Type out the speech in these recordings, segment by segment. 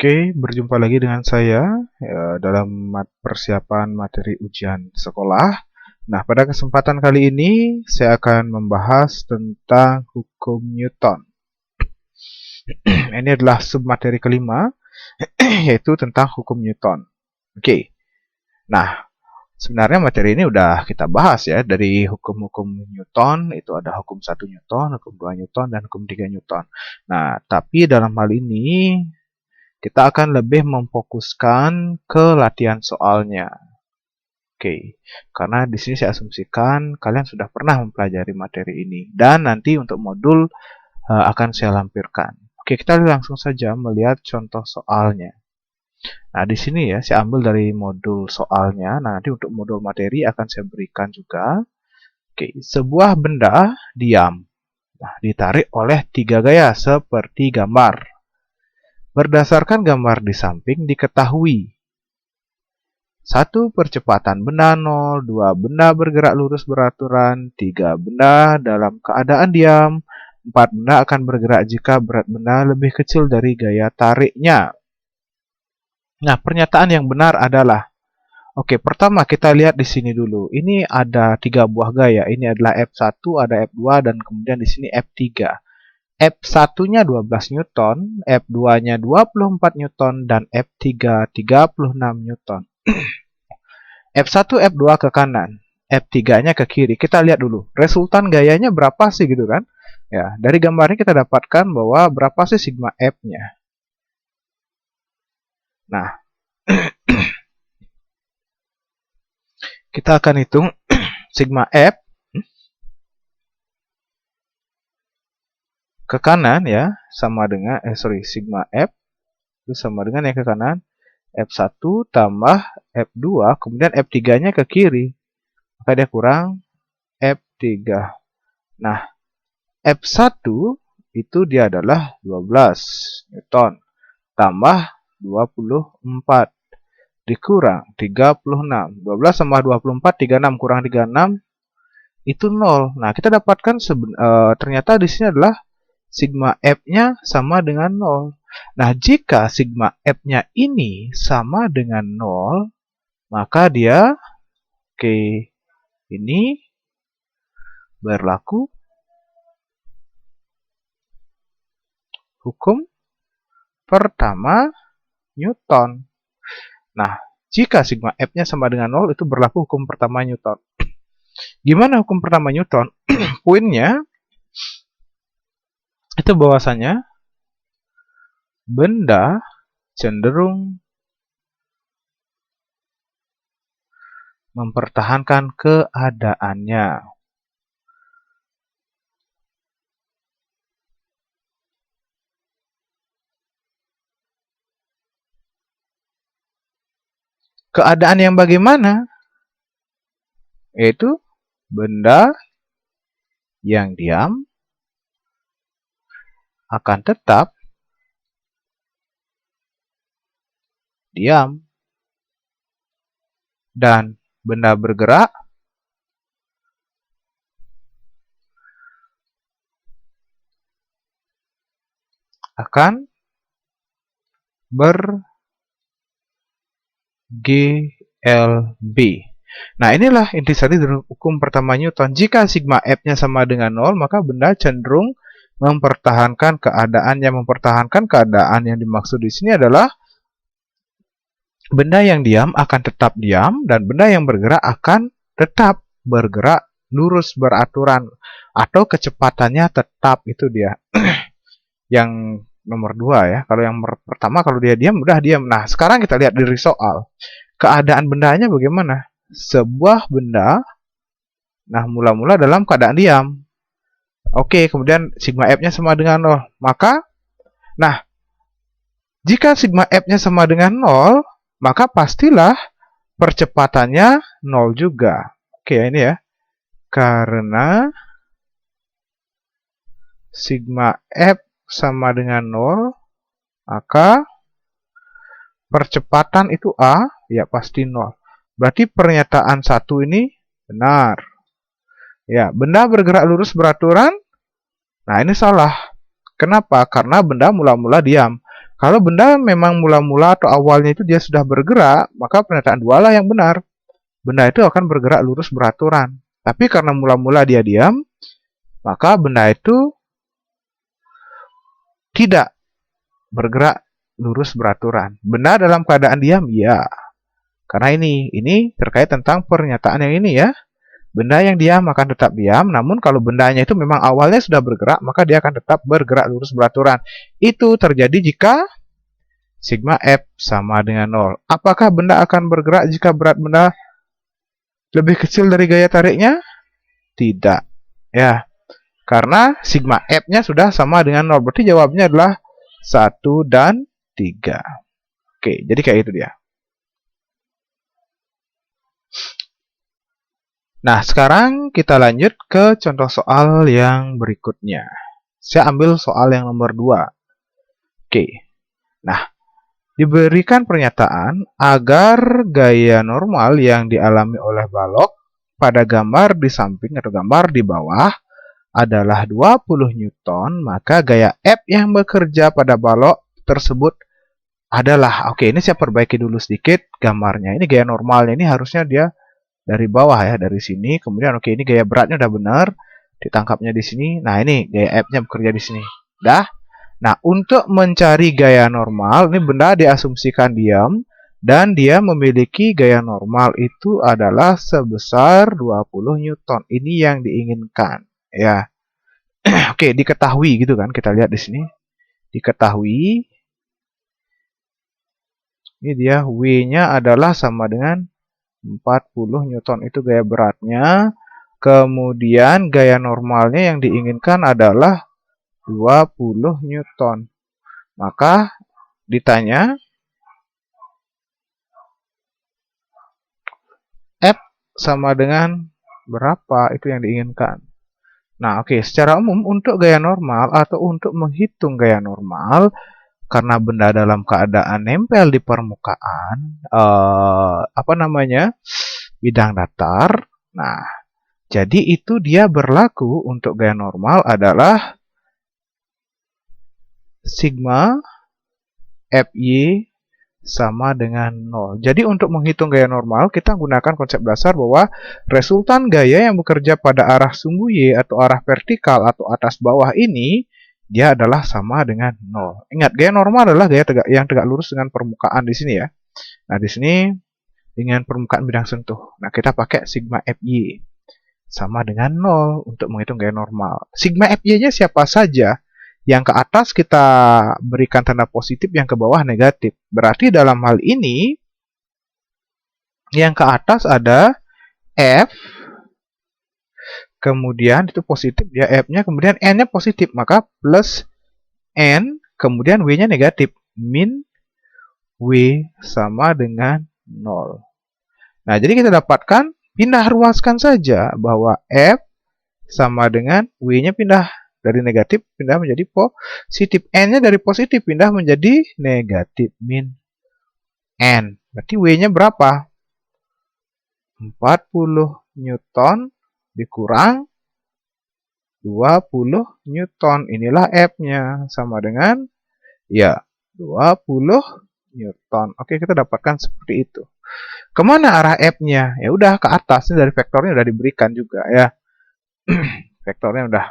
Oke, berjumpa lagi dengan saya dalam persiapan materi ujian sekolah. Nah, pada kesempatan kali ini saya akan membahas tentang hukum Newton. Ini adalah submateri kelima, yaitu tentang hukum Newton. Oke, nah sebenarnya materi ini udah kita bahas ya, dari hukum-hukum Newton, itu ada hukum 1 Newton, hukum 2 Newton, dan hukum 3 Newton. Nah, tapi dalam hal ini kita akan lebih memfokuskan ke latihan soalnya. Oke, karena di sini saya asumsikan kalian sudah pernah mempelajari materi ini dan nanti untuk modul akan saya lampirkan. Oke, kita langsung saja melihat contoh soalnya. Nah, di sini ya saya ambil dari modul soalnya. Nah, nanti untuk modul materi akan saya berikan juga. Oke, sebuah benda diam. Nah, ditarik oleh 3 gaya seperti gambar. Berdasarkan gambar di samping diketahui 1. Percepatan benda 0, 2. Benda bergerak lurus beraturan, 3. Benda dalam keadaan diam, 4. Benda akan bergerak jika berat benda lebih kecil dari gaya tariknya. Nah, pernyataan yang benar adalah, oke, pertama kita lihat di sini dulu. Ini ada 3 buah gaya. Ini adalah F1, ada F2, dan kemudian di sini F3. F1-nya 12 Newton, F2-nya 24 Newton, dan F3 36 Newton. F1, F2 ke kanan, F3-nya ke kiri. Kita lihat dulu, resultan gayanya berapa sih gitu kan? Ya, dari gambarnya kita dapatkan bahwa berapa sih sigma F-nya. Nah, kita akan hitung sigma F ke kanan ya, sama dengan sigma F itu sama dengan yang ke kanan F1 tambah F2, kemudian F3-nya ke kiri. Maka dia kurang F3. Nah, F1 itu dia adalah 12 Newton tambah 24 dikurang 36. 12 tambah 24, 36 kurang 36 itu 0. Nah, kita dapatkan ternyata di sini adalah sigma F-nya sama dengan 0. Nah, jika sigma F-nya ini sama dengan 0, maka dia, ini berlaku hukum pertama Newton. Nah, jika sigma F-nya sama dengan 0, itu berlaku hukum pertama Newton. Gimana hukum pertama Newton? Poinnya itu bahwasanya benda cenderung mempertahankan keadaannya. Keadaan yang bagaimana? Yaitu benda yang diam akan tetap diam dan benda bergerak akan ber-GLB. Nah, inilah intisari dari hukum pertama Newton. Jika sigma F-nya sama dengan 0, maka benda cenderung mempertahankan keadaan. Yang mempertahankan keadaan yang dimaksud di sini adalah benda yang diam akan tetap diam dan benda yang bergerak akan tetap bergerak lurus beraturan atau kecepatannya tetap. Itu dia. Yang nomor 2 ya. Kalau yang pertama kalau dia diam udah diam. Nah, sekarang kita lihat dari soal. Keadaan bendanya bagaimana? Sebuah benda mula-mula dalam keadaan diam. Oke, kemudian sigma F-nya sama dengan 0. Maka jika sigma F-nya sama dengan 0, maka pastilah percepatannya 0 juga. Oke, ini ya. Karena sigma F sama dengan 0, maka percepatan itu A, ya pasti 0. Berarti pernyataan 1 ini benar. Ya, benda bergerak lurus beraturan. Nah, ini salah. Kenapa? Karena benda mula-mula diam. Kalau benda memang mula-mula atau awalnya itu dia sudah bergerak, maka pernyataan 2 lah yang benar. Benda itu akan bergerak lurus beraturan. Tapi karena mula-mula dia diam, maka benda itu tidak bergerak lurus beraturan. Benda dalam keadaan diam, ya. Karena ini terkait tentang pernyataan yang ini ya. Benda yang diam akan tetap diam, namun kalau bendanya itu memang awalnya sudah bergerak, maka dia akan tetap bergerak lurus beraturan. Itu terjadi jika sigma F sama dengan 0. Apakah benda akan bergerak jika berat benda lebih kecil dari gaya tariknya? Tidak. Ya, karena sigma F-nya sudah sama dengan 0. Berarti jawabnya adalah 1 dan 3. Oke, jadi kayak itu dia. Nah, sekarang kita lanjut ke contoh soal yang berikutnya. Saya ambil soal yang nomor 2. Oke. Nah, diberikan pernyataan agar gaya normal yang dialami oleh balok pada gambar di samping atau gambar di bawah adalah 20 Newton, maka gaya F yang bekerja pada balok tersebut adalah, oke, ini saya perbaiki dulu sedikit gambarnya. Ini gaya normalnya, ini harusnya dia dari bawah ya, dari sini. Kemudian oke, ini gaya beratnya udah benar, ditangkapnya di sini. Nah, ini gaya F-nya bekerja di sini. Dah. Nah, untuk mencari gaya normal, ini benda diasumsikan diam dan dia memiliki gaya normal itu adalah sebesar 20 Newton. Ini yang diinginkan, ya. Oke, diketahui gitu kan. Kita lihat di sini. Diketahui. Ini dia W-nya adalah sama dengan 40 Newton. Itu gaya beratnya. Kemudian gaya normalnya yang diinginkan adalah 20 Newton. Maka ditanya F sama dengan berapa, itu yang diinginkan. Nah, oke, secara umum untuk gaya normal atau untuk menghitung gaya normal, karena benda dalam keadaan nempel di permukaan bidang datar. Nah, jadi itu dia berlaku untuk gaya normal adalah sigma Fy sama dengan 0. Jadi untuk menghitung gaya normal, kita gunakan konsep dasar bahwa resultan gaya yang bekerja pada arah sumbu Y atau arah vertikal atau atas bawah ini, dia adalah sama dengan 0. Ingat, gaya normal adalah gaya yang tegak lurus dengan permukaan di sini ya. Nah, di sini dengan permukaan bidang sentuh. Nah, kita pakai sigma Fy sama dengan 0 untuk menghitung gaya normal. Sigma Fy-nya siapa saja? Yang ke atas kita berikan tanda positif, yang ke bawah negatif. Berarti dalam hal ini, yang ke atas ada F, kemudian itu positif ya F-nya, kemudian N-nya positif, maka plus N, kemudian W-nya negatif, min W sama dengan 0. Nah, jadi kita dapatkan, pindah ruaskan saja bahwa F sama dengan W-nya pindah dari negatif pindah menjadi positif. N-nya dari positif pindah menjadi negatif, min N. Berarti W-nya berapa? 40 Newton dikurang 20 Newton. Inilah F-nya sama dengan ya 20 Newton. Oke, kita dapatkan seperti itu. Kemana arah F-nya? Ya udah ke atas. Ini dari vektornya udah diberikan juga ya. Vektornya udah.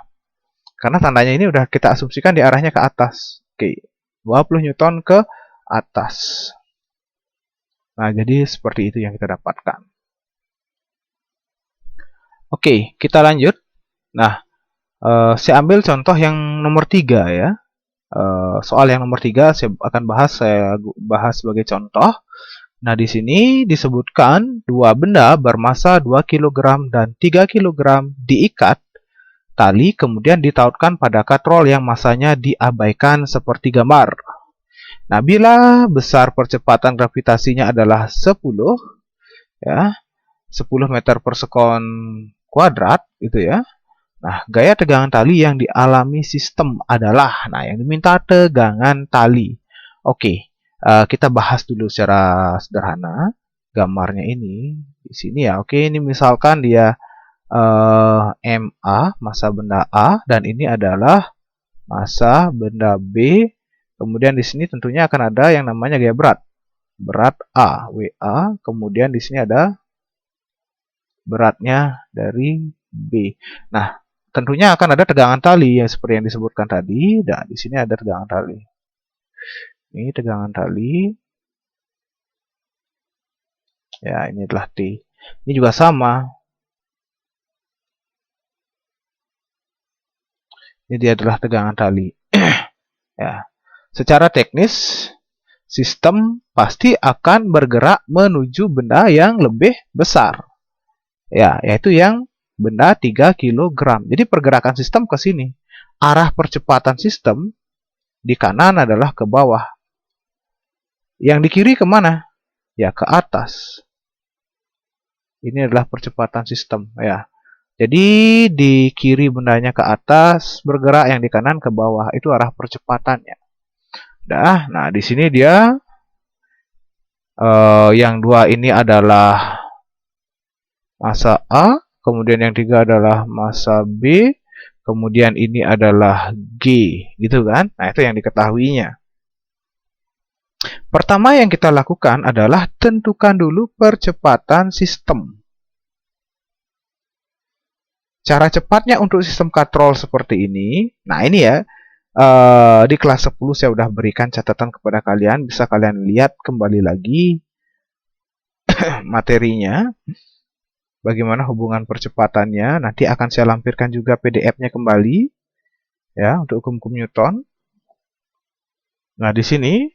Karena tandanya ini udah kita asumsikan di arahnya ke atas. Oke, 20 Newton ke atas. Nah, jadi seperti itu yang kita dapatkan. Oke, kita lanjut. Nah, saya ambil contoh yang nomor 3 ya. Soal yang nomor 3 saya bahas sebagai contoh. Nah, di sini disebutkan dua benda bermasa 2 kg dan 3 kg diikat tali kemudian ditautkan pada katrol yang masanya diabaikan seperti gambar. Nah, bila besar percepatan gravitasinya adalah 10 ya, 10 meter per sekon kuadrat gitu ya. Nah, gaya tegangan tali yang dialami sistem adalah, nah yang diminta tegangan tali. Oke, kita bahas dulu secara sederhana gambarnya ini di sini ya. Oke, ini misalkan dia MA, massa benda A, dan ini adalah massa benda B Kemudian di sini tentunya akan ada yang namanya gaya berat. Berat A, WA. Kemudian di sini ada beratnya dari B. Nah, tentunya akan ada tegangan tali yang seperti yang disebutkan tadi. Dan di sini ada tegangan tali. Ini tegangan tali. Ya, ini adalah T. Ini juga sama. Ini dia adalah tegangan tali. Ya. Secara teknis, sistem pasti akan bergerak menuju benda yang lebih besar. Ya, yaitu yang benda 3 kg. Jadi pergerakan sistem ke sini. Arah percepatan sistem di kanan adalah ke bawah. Yang di kiri kemana? Ya, ke atas. Ini adalah percepatan sistem. Ya. Jadi di kiri bendanya ke atas, bergerak yang di kanan ke bawah. Itu arah percepatannya. Nah di sini dia yang dua ini adalah massa A, kemudian yang tiga adalah massa B, kemudian ini adalah G, gitu kan? Nah itu yang diketahuinya. Pertama yang kita lakukan adalah tentukan dulu percepatan sistem. Cara cepatnya untuk sistem katrol seperti ini, nah ini ya, di kelas 10 saya sudah berikan catatan kepada kalian, bisa kalian lihat kembali lagi materinya, bagaimana hubungan percepatannya. Nanti akan saya lampirkan juga PDF-nya kembali ya untuk hukum-hukum Newton. Nah, di sini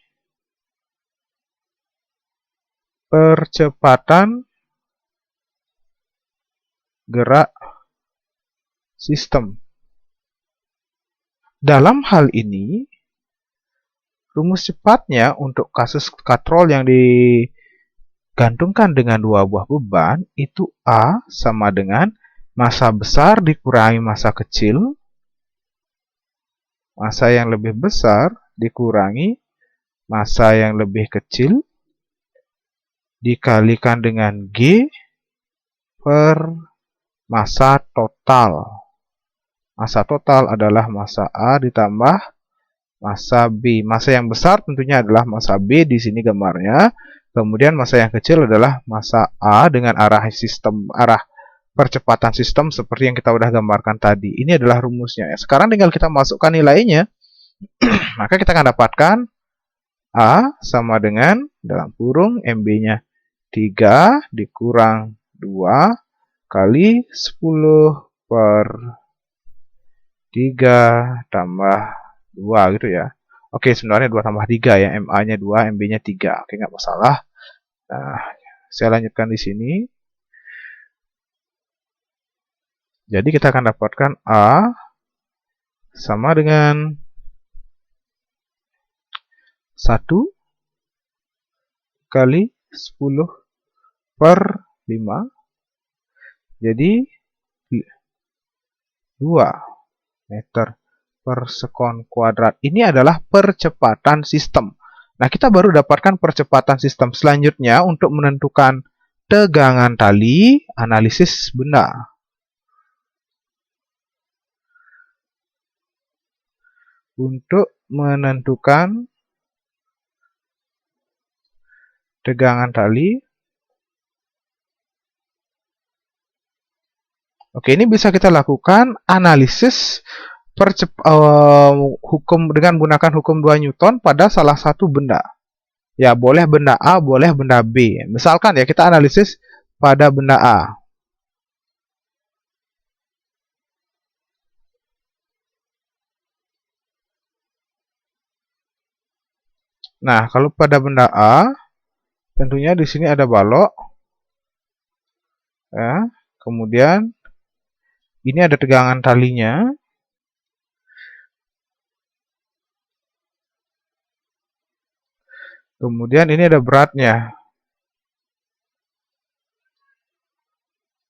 percepatan gerak sistem. Dalam hal ini, rumus cepatnya untuk kasus katrol yang digantungkan dengan dua buah beban, itu A sama dengan massa besar dikurangi massa kecil, massa yang lebih besar dikurangi massa yang lebih kecil, dikalikan dengan G per massa total. Massa total adalah massa A ditambah massa B. Massa yang besar tentunya adalah massa B, di sini gambarnya. Kemudian massa yang kecil adalah massa A dengan arah percepatan sistem seperti yang kita sudah gambarkan tadi. Ini adalah rumusnya. Sekarang tinggal kita masukkan nilainya. Maka kita akan dapatkan A sama dengan dalam kurung MB-nya 3 dikurang 2 kali 10 per 3 tambah 2 gitu ya. Oke, sebenarnya 2 tambah 3 ya. MA-nya 2, MB-nya 3. Oke, nggak masalah. Nah, saya lanjutkan di sini. Jadi kita akan dapatkan A sama dengan 1 kali 10 per 5. Jadi 2 meter per sekon kuadrat. Ini adalah percepatan sistem. Nah, kita baru dapatkan percepatan sistem. Selanjutnya, untuk menentukan tegangan tali, analisis benda. Untuk menentukan tegangan tali, oke, ini bisa kita lakukan analisis hukum dengan menggunakan hukum 2 Newton pada salah satu benda. Ya, boleh benda A, boleh benda B. Misalkan ya, kita analisis pada benda A. Nah, kalau pada benda A, tentunya di sini ada balok. Ya, kemudian ini ada tegangan talinya. Kemudian ini ada beratnya.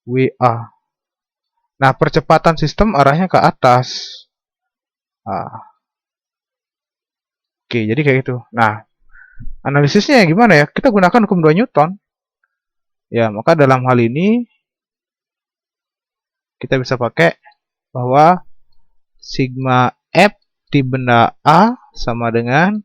WA. Nah, percepatan sistem arahnya ke atas. Oke, jadi kayak gitu. Nah, analisisnya gimana ya? Kita gunakan hukum 2 Newton. Ya, maka dalam hal ini kita bisa pakai bahwa sigma F di benda A sama dengan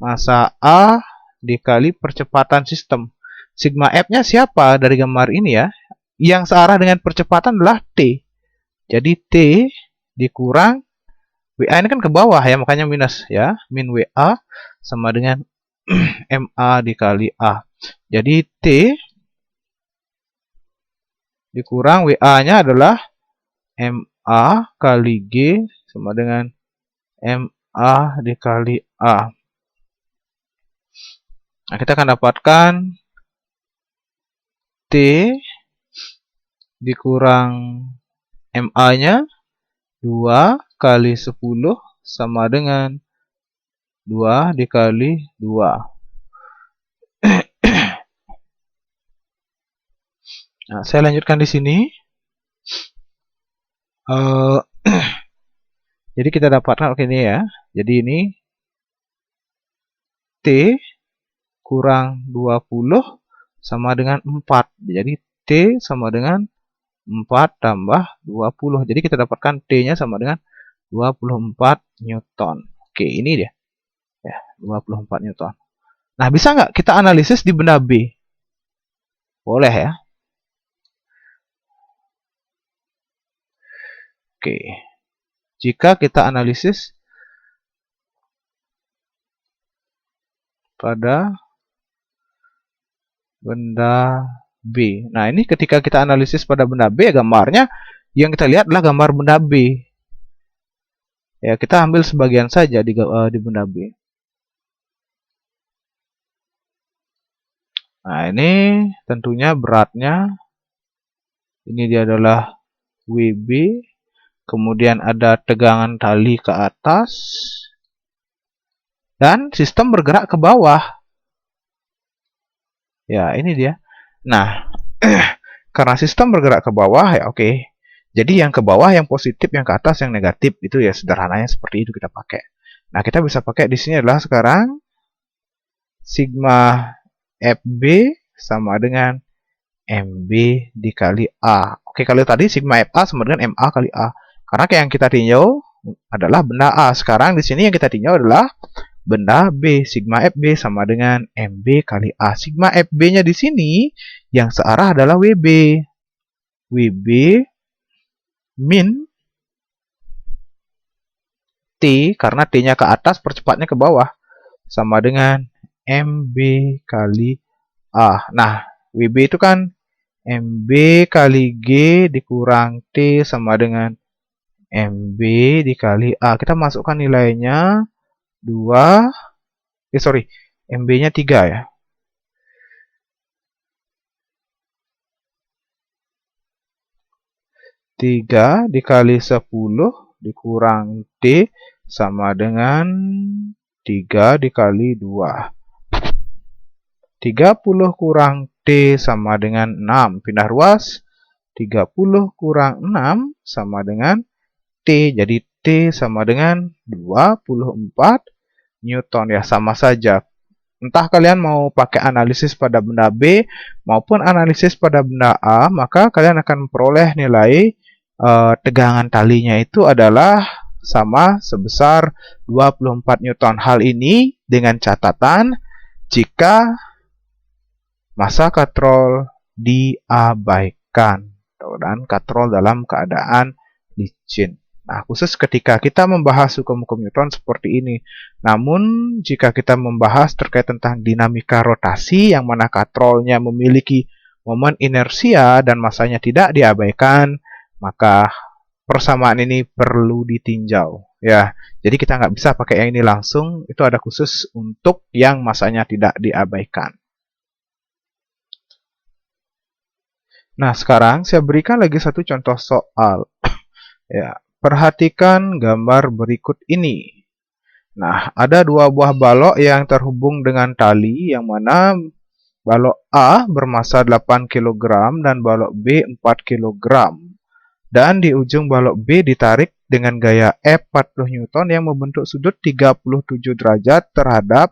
massa A dikali percepatan sistem. Sigma F-nya siapa dari gambar ini ya? Yang searah dengan percepatan adalah T. Jadi T dikurang WA ini kan ke bawah ya, makanya minus ya. Min WA sama dengan MA dikali A. Jadi T dikurang WA-nya adalah MA kali G sama dengan MA dikali A. Nah, kita akan dapatkan T dikurang MA-nya 2 kali 10 sama dengan 2 dikali 2. Nah, saya lanjutkan di sini. Jadi kita dapatkan oke ini ya. Jadi ini T kurang 20 sama dengan 4. Jadi T sama dengan 4 tambah 20. Jadi kita dapatkan T-nya sama dengan 24 Newton. Oke, ini dia. Ya, 24 Newton. Nah, bisa nggak kita analisis di benda B? Boleh ya. Oke. Jika kita analisis pada benda B. Nah, ini ketika kita analisis pada benda B, gambarnya yang kita lihat adalah gambar benda B. Ya, kita ambil sebagian saja di benda B. Nah, ini tentunya beratnya. Ini dia adalah WB. Kemudian ada tegangan tali ke atas. Dan sistem bergerak ke bawah. Ya, ini dia. Nah, karena sistem bergerak ke bawah, ya oke. Jadi yang ke bawah yang positif, yang ke atas yang negatif. Itu ya sederhananya seperti itu kita pakai. Nah, kita bisa pakai di sini adalah sekarang sigma FB sama dengan MB dikali A. Oke, kalau tadi sigma FA sama dengan MA kali A. Karena yang kita tinjau adalah benda A. Sekarang di sini yang kita tinjau adalah benda B. Sigma FB sama dengan MB kali A. Sigma FB-nya di sini yang searah adalah WB. WB min T, karena T-nya ke atas, percepatnya ke bawah. Sama dengan MB kali A. Nah, WB itu kan MB kali G dikurang T sama dengan MB dikali A. Kita masukkan nilainya 2. MB-nya 3 ya. Tiga dikali 10 dikurang T sama dengan 3 dikali 2. 30 kurang T sama dengan 6. Pindah ruas. 30 kurang 6 sama dengan T. Jadi T sama dengan 24 Newton. Ya, sama saja. Entah kalian mau pakai analisis pada benda B maupun analisis pada benda A, maka kalian akan memperoleh nilai tegangan talinya itu adalah sama sebesar 24 Newton. Hal ini dengan catatan jika massa katrol diabaikan dan katrol dalam keadaan licin. Nah, khusus ketika kita membahas hukum-hukum Newton seperti ini. Namun, jika kita membahas terkait tentang dinamika rotasi yang mana katrolnya memiliki momen inersia dan massanya tidak diabaikan, maka persamaan ini perlu ditinjau. Ya, jadi kita nggak bisa pakai yang ini langsung. Itu ada khusus untuk yang massanya tidak diabaikan. Nah, sekarang saya berikan lagi satu contoh soal. Ya, perhatikan gambar berikut ini. Nah, ada dua buah balok yang terhubung dengan tali yang mana balok A bermassa 8 kg dan balok B 4 kg. Dan di ujung balok B ditarik dengan gaya F 40 Newton yang membentuk sudut 37 derajat terhadap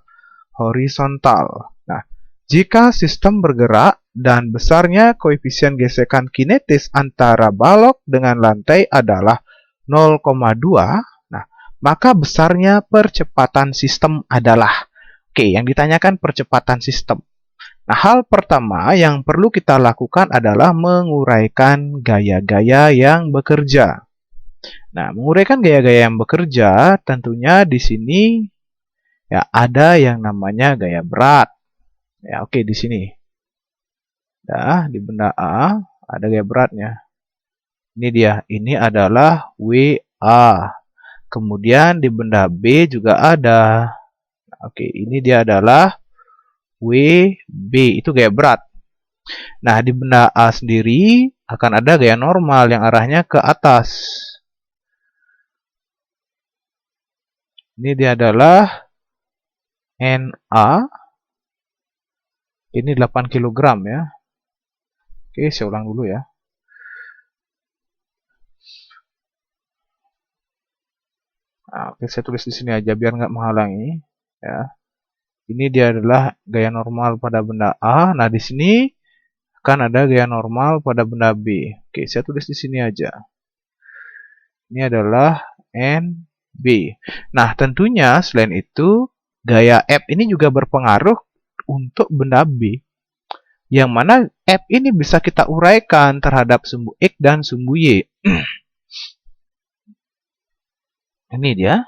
horizontal. Nah, jika sistem bergerak dan besarnya koefisien gesekan kinetis antara balok dengan lantai adalah 0,2, nah, maka besarnya percepatan sistem adalah. Oke, yang ditanyakan percepatan sistem. Nah, hal pertama yang perlu kita lakukan adalah menguraikan gaya-gaya yang bekerja. Nah, menguraikan gaya-gaya yang bekerja tentunya di sini ya ada yang namanya gaya berat. Ya, oke di sini. Ya, di benda A ada gaya beratnya. Ini dia. Ini adalah WA. Kemudian di benda B juga ada. Oke, ini dia adalah WB. Itu gaya berat. Nah, di benda A sendiri akan ada gaya normal yang arahnya ke atas. Ini dia adalah NA. Ini 8 kg ya. Oke, saya ulang dulu ya. Nah, oke, saya tulis di sini aja biar nggak menghalangi. Ya. Ini dia adalah gaya normal pada benda A. Nah, di sini akan ada gaya normal pada benda B. Oke, saya tulis di sini aja. Ini adalah NB. Nah, tentunya selain itu, gaya F ini juga berpengaruh untuk benda B. Yang mana F ini bisa kita uraikan terhadap sumbu X dan sumbu Y. Ini dia.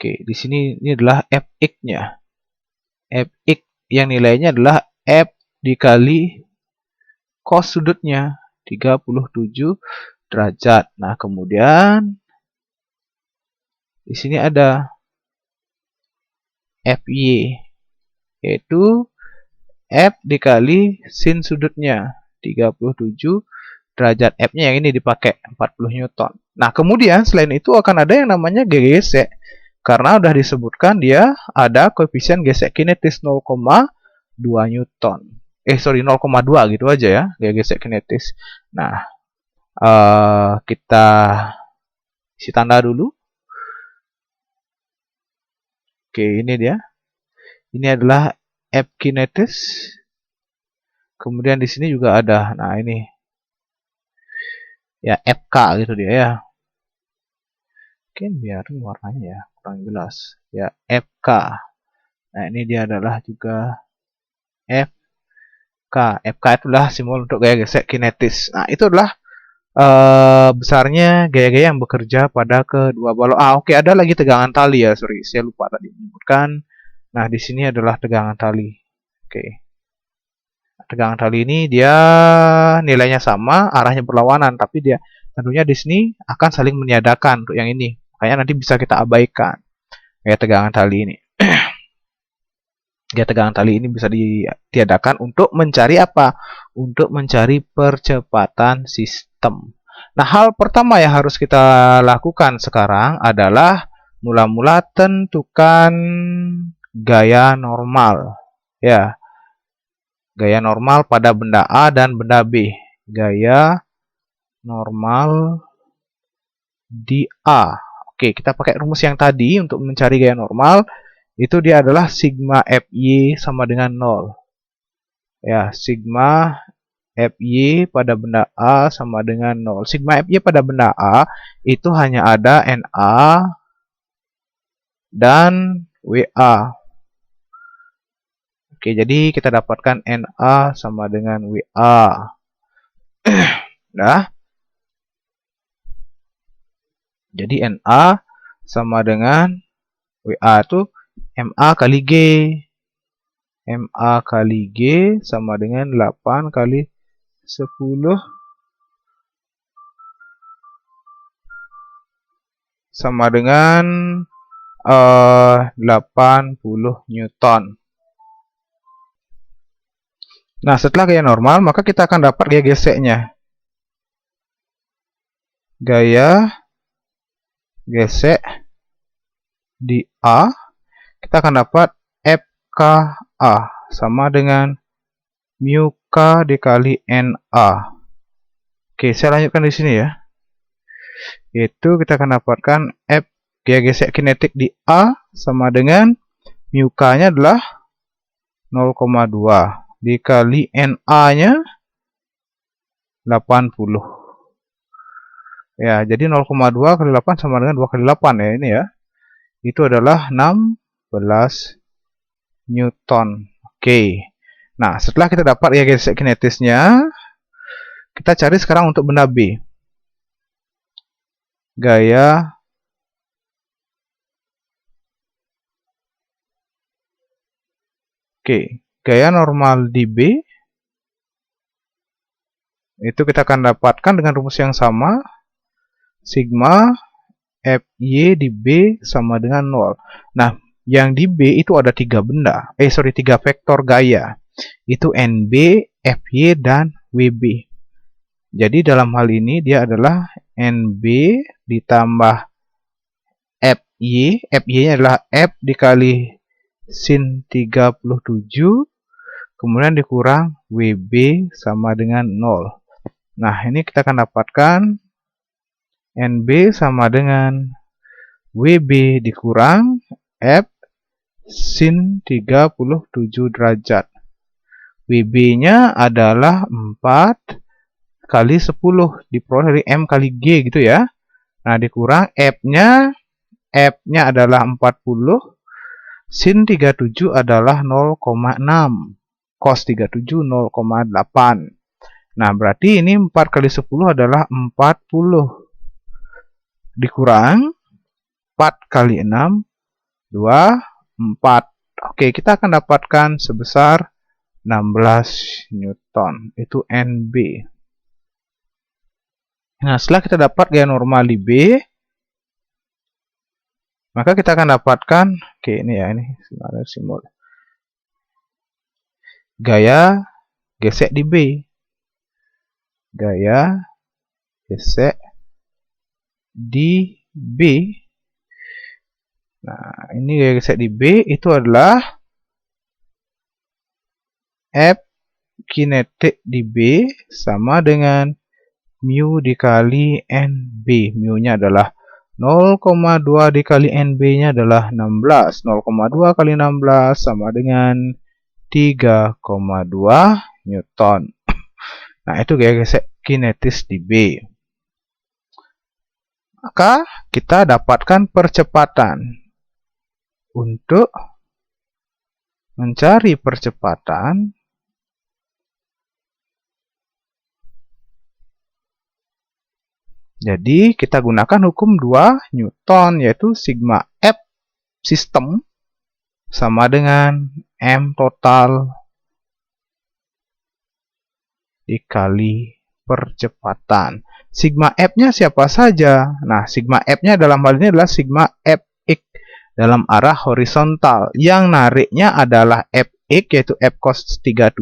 Oke, di sini ini adalah Fx-nya. Fx yang nilainya adalah F dikali cos sudutnya 37 derajat. Nah, kemudian di sini ada Fy yaitu F dikali sin sudutnya 37 derajat. F-nya yang ini dipakai 40 Newton. Nah, kemudian selain itu akan ada yang namanya GGC. Karena udah disebutkan dia ada koefisien gesek kinetis 0,2 Newton. 0,2 gitu aja ya, gesek kinetis. Nah, kita isi tanda dulu. Oke, ini dia. Ini adalah F kinetis. Kemudian di sini juga ada, nah ini ya FK gitu dia ya. Mungkin biarin warnanya ya kurang jelas. Ya FK. Nah, ini dia adalah juga FK. FK itulah simbol untuk gaya gesek kinetis. Nah, itu adalah besarnya gaya-gaya yang bekerja pada kedua balok. Oke, ada lagi tegangan tali ya. Sorry, saya lupa tadi menyebutkan. Nah, di sini adalah tegangan tali. Oke. Tegangan tali ini dia nilainya sama, arahnya berlawanan, tapi dia tentunya di sini akan saling meniadakan untuk yang ini. Makanya nanti bisa kita abaikan gaya tegangan tali ini. Gaya tegangan tali ini bisa ditiadakan untuk mencari apa? Untuk mencari percepatan sistem. Nah, hal pertama yang harus kita lakukan sekarang adalah mula-mula tentukan gaya normal. Ya, gaya normal pada benda A dan benda B. Gaya normal di A. Oke, kita pakai rumus yang tadi untuk mencari gaya normal. Itu dia adalah sigma Fy sama dengan 0. Ya, sigma Fy pada benda A sama dengan 0. Sigma Fy pada benda A itu hanya ada Na dan Wa. Oke, jadi kita dapatkan Na sama dengan Wa. Nah, jadi Na sama dengan Wa itu Ma kali G. Ma kali G sama dengan 8 kali 10 sama dengan 80 Newton. Nah, setelah gaya normal, maka kita akan dapat gaya geseknya. Gaya gesek di A, kita akan dapat FKA sama dengan mu K dikali NA. Oke, saya lanjutkan di sini ya. Yaitu kita akan dapatkan F gaya gesek kinetik di A sama dengan mu K-nya adalah 0,2 dikali NA-nya 80. Ya, jadi 0,2 kali 8 sama dengan 2 kali 8 ya ini ya. itu adalah 16 Newton. Oke. Nah, setelah kita dapat ya gesek kinetisnya, kita cari sekarang untuk benda B. Gaya gaya normal di B itu kita akan dapatkan dengan rumus yang sama. Sigma Fy di B sama dengan 0. Nah, yang di B itu ada 3 vektor gaya. Itu NB, Fy, dan Wb. Jadi dalam hal ini dia adalah NB ditambah Fy. Fy-nya adalah F dikali sin 37, kemudian dikurang Wb sama dengan 0. Nah, ini kita akan dapatkan NB sama dengan WB dikurang F sin 37 derajat. WB-nya adalah 4 kali 10 diperoleh dari M kali G gitu ya. Nah, dikurang F-nya adalah 40, sin 37 adalah 0,6, cos 37 0,8. Nah, berarti ini 4 kali 10 adalah 40. Dikurang 4 kali 6, 24. Oke, kita akan dapatkan sebesar 16 Newton. Itu NB. Nah, setelah kita dapat gaya normal di B, maka kita akan dapatkan, oke ini ya, ini sebenarnya simbol. Gaya gesek di B. Gaya gesek di B. Nah, ini gaya gesek di B itu adalah F kinetik di B sama dengan mu dikali NB. Mu-nya adalah 0,2 dikali NB-nya adalah 16. 0,2 kali 16 sama dengan 3,2 Newton. Nah, itu gaya gesek kinetis di B. Maka kita dapatkan percepatan. Untuk mencari percepatan, jadi kita gunakan hukum 2 Newton, yaitu sigma F sistem sama dengan M total dikali percepatan. Sigma F-nya siapa saja? Nah, sigma F-nya dalam hal ini adalah sigma Fx dalam arah horizontal. Yang nariknya adalah Fx, yaitu F cos 37.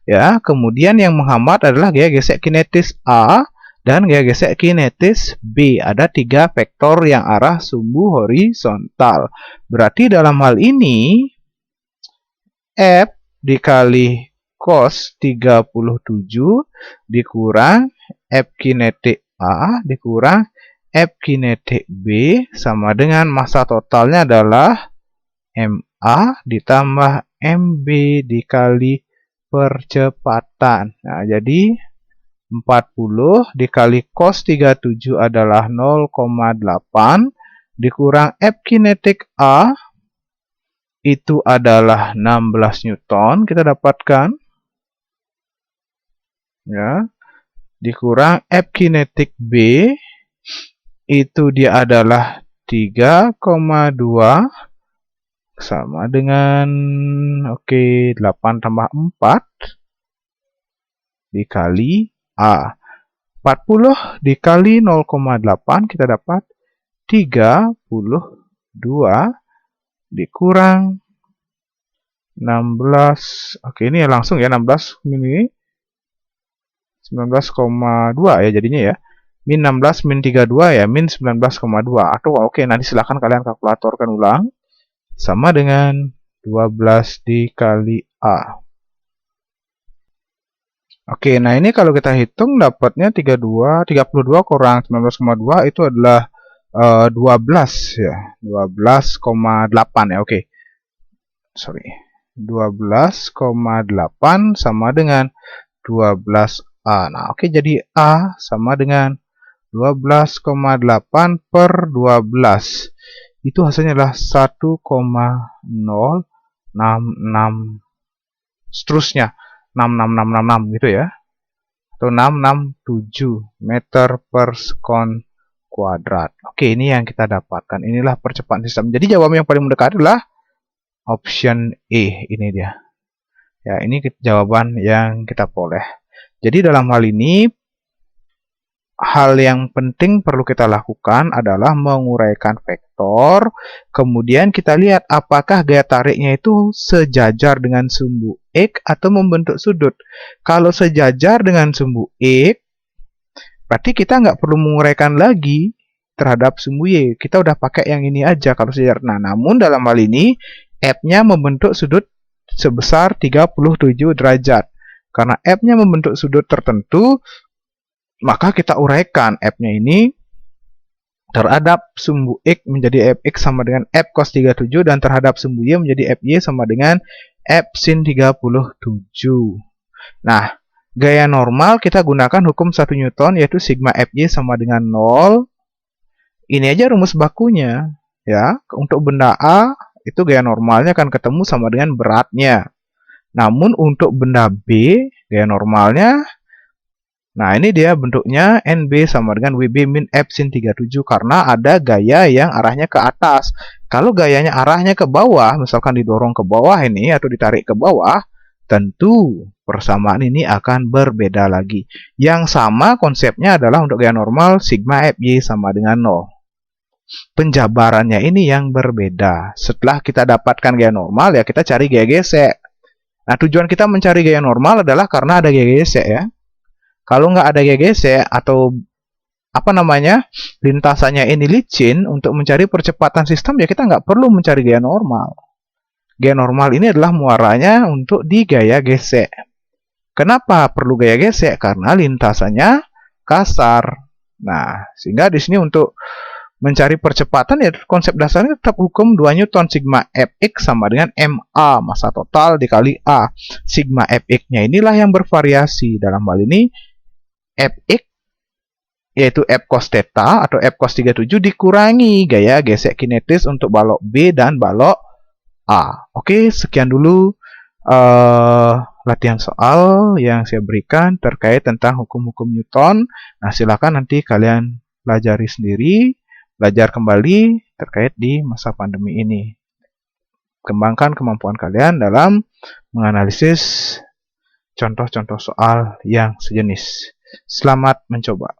Ya, kemudian yang menghambat adalah gaya gesek kinetis A dan gaya gesek kinetis B. Ada 3 vektor yang arah sumbu horizontal. Berarti dalam hal ini F dikali cos 37 dikurang F kinetik A dikurang F kinetik B sama dengan massa totalnya adalah MA ditambah MB dikali percepatan. Nah, jadi 40 dikali cos 37 adalah 0,8 dikurang F kinetik A itu adalah 16 Newton. Kita dapatkan ya, dikurang F kinetik B itu dia adalah 3,2 sama dengan 8 tambah 4 dikali A. 40 dikali 0,8 kita dapat 32 dikurang 16. Oke, ini langsung ya 16 ini 19,2 ya jadinya ya. Min 16 min 32 ya, min 19,2. Atau oke, nanti silahkan kalian kalkulatorkan ulang. Sama dengan 12 dikali A. Oke, nah ini kalau kita hitung dapatnya 32 kurang 19,2 itu adalah 12 ya. 12,8 ya, oke. Sorry. 12,8 sama dengan 12A. Nah, oke, jadi A sama dengan 12,8 per 12. itu hasilnya adalah 1,066 seterusnya 66666 gitu ya, atau 667 meter per sekon kuadrat. Oke, ini yang kita dapatkan. Inilah percepatan sistem. Jadi jawaban yang paling mendekat adalah option E. Ini dia. Ya, ini jawaban yang kita peroleh. Jadi dalam hal ini, hal yang penting perlu kita lakukan adalah menguraikan vektor. Kemudian kita lihat apakah gaya tariknya itu sejajar dengan sumbu X atau membentuk sudut. Kalau sejajar dengan sumbu X, berarti kita nggak perlu menguraikan lagi terhadap sumbu Y. Kita udah pakai yang ini aja kalau sejajar. Nah, namun dalam hal ini, F-nya membentuk sudut sebesar 37 derajat. Karena F-nya membentuk sudut tertentu, maka kita uraikan F-nya ini terhadap sumbu X menjadi Fx sama dengan F cos 37, dan terhadap sumbu Y menjadi Fy sama dengan F sin 37. Nah, gaya normal kita gunakan hukum 1 Newton, yaitu sigma Fy sama dengan 0. Ini aja rumus bakunya. Ya, untuk benda A, itu gaya normalnya akan ketemu sama dengan beratnya. Namun untuk benda B, gaya normalnya, nah ini dia bentuknya NB sama dengan WB min F sin 37, karena ada gaya yang arahnya ke atas. Kalau gayanya arahnya ke bawah, misalkan didorong ke bawah ini atau ditarik ke bawah, tentu persamaan ini akan berbeda lagi. Yang sama konsepnya adalah untuk gaya normal sigma Fy sama dengan 0. Penjabarannya ini yang berbeda. Setelah kita dapatkan gaya normal, ya kita cari gaya gesek. Nah, tujuan kita mencari gaya normal adalah karena ada gaya gesek ya. Kalau nggak ada gaya gesek atau lintasannya ini licin, untuk mencari percepatan sistem ya kita nggak perlu mencari gaya normal. Gaya normal ini adalah muaranya untuk di gaya gesek. Kenapa perlu gaya gesek? Karena lintasannya kasar. Nah, sehingga di sini untuk mencari percepatan ya konsep dasarnya tetap hukum 2 Newton, sigma Fx sama dengan ma, massa total dikali A. Sigma Fx-nya inilah yang bervariasi. Dalam hal ini Fx yaitu F cos theta atau F cos 37 dikurangi gaya gesek kinetis untuk balok B dan balok A. Oke, sekian dulu latihan soal yang saya berikan terkait tentang hukum-hukum Newton. Nah, silakan nanti kalian pelajari sendiri, belajar kembali terkait di masa pandemi ini. Kembangkan kemampuan kalian dalam menganalisis contoh-contoh soal yang sejenis. Selamat mencoba.